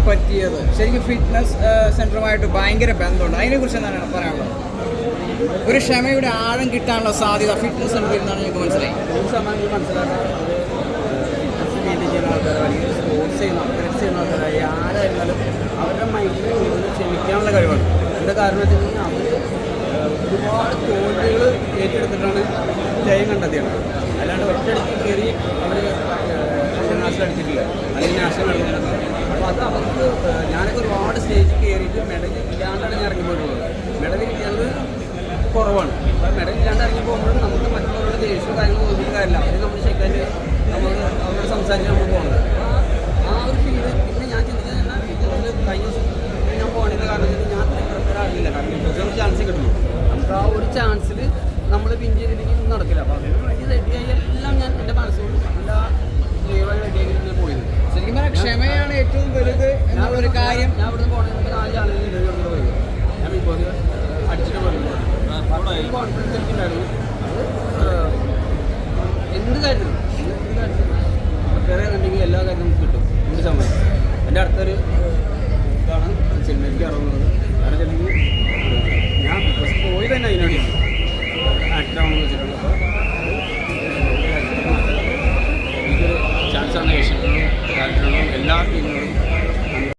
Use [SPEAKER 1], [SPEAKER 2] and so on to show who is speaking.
[SPEAKER 1] പറ്റിയത് ശരിക്കും ഫിറ്റ്നസ് സെൻറ്ററുമായിട്ട് ഭയങ്കര ബന്ധമുണ്ട്. അതിനെക്കുറിച്ച് എന്താണ് പറയാനുള്ളത്? ഒരു ക്ഷമയുടെ ആഴം കിട്ടാനുള്ള സാധ്യത ഫിറ്റ്നസ് സെൻറ്ററിൽ നിന്നാണ് ഞങ്ങൾക്ക് മനസ്സിലായി.
[SPEAKER 2] സ്പോർട്സ് ചെയ്യുന്ന ആൾക്കാരായി ആരായിരുന്നാലും അവരുടെ മൈൻഡിൽ ക്ഷമിക്കാനുള്ള കഴിവാണ്. അതിൻ്റെ കാരണം വെച്ച് കഴിഞ്ഞാൽ അവർ ഒരുപാട് തോൽവികൾ ഏറ്റെടുത്തിട്ടാണ് ജയം കണ്ടെത്തിയത്. അല്ലാണ്ട് ഒറ്റയടിക്ക് കയറി അവർ ഇന്റർനാഷണൽ അടിച്ചിട്ടില്ല, അല്ലെങ്കിൽ നാഷണൽ അടിച്ചിട്ടില്ല. അപ്പോൾ അത് അവർക്ക് ഞാനൊക്കെ ഒരുപാട് സ്റ്റേജിൽ കയറിയിട്ട് മെഡൽ ഇല്ലാണ്ടാണ് ഞാൻ ഇറങ്ങി പോയിട്ടുള്ളത്. മെഡൽ കിട്ടിയത് കുറവാണ്. അപ്പോൾ മെഡൽ ഇല്ലാണ്ട് ഇറങ്ങി പോകുമ്പോഴും നമുക്ക് മറ്റുള്ളവരുടെ ദേഷ്യവും കാര്യങ്ങളും തോന്നിയിട്ട് കാര്യമില്ല. അവർ നമ്മൾ ഷെയ്ക്കാൻ നമ്മൾ അവരോട് സംസാരിച്ച് നമ്മൾ പോകുന്നത്. ആ ഒരു ഫീല് പിന്നെ ഞാൻ ചിന്തിച്ചത് കഴിഞ്ഞ ഞാൻ പോകണതിൻ്റെ കാരണം ഞാൻ പ്രിപ്പയർ ആകില്ല. കാരണം ഒരു ചാൻസ് കിട്ടുന്നു. നമുക്ക് ആ ഒരു ചാൻസിൽ നമ്മൾ പിൻ ചെയ്തില്ലെങ്കിൽ നടക്കില്ല. അപ്പോൾ അതിന് വേണ്ടി റെഡിയായി എല്ലാം ഞാൻ എൻ്റെ മനസ്സുകൊണ്ട് എല്ലാ ലീവായി റെഡിയാക്കി ഞാൻ പോയത്.
[SPEAKER 1] ശരിക്കും പറഞ്ഞാൽ ക്ഷമയാണ് ഏറ്റവും വലുത് എന്നുള്ളൊരു കാര്യം.
[SPEAKER 2] ഞാൻ ഇവിടുന്ന് പോകണമെങ്കിൽ 4 ചാനലിൽ ഇടയിൽ പോയത്. ഞാൻ ബിഗ് ബോസ് അടിച്ചിട്ട് പോയിരുന്നു. കോൺഫിഡൻസ് എനിക്കുണ്ടായിരുന്നു. എന്ത് കാര്യത്തിലും പ്രിപ്പയർ കണ്ടെങ്കിൽ എല്ലാ കാര്യവും നമുക്ക് കിട്ടും. എന്ത് സമയം എൻ്റെ അടുത്തൊരു ഇതാണ് സിനിമയ്ക്ക് ഇറങ്ങുന്നത്. കാരണം വെച്ചിട്ടുണ്ടെങ്കിൽ ഞാൻ ബിഗ് ബോസ് പോയി തന്നെ അതിനോട് ആക്ടറാണെന്ന് വെച്ചിട്ടുണ്ട്. അപ്പോൾ എനിക്കൊരു ചാൻസാണ് ഏഷ്യനോടും ഡയറക്ടറിനോടും എല്ലാ ടീമിനോടും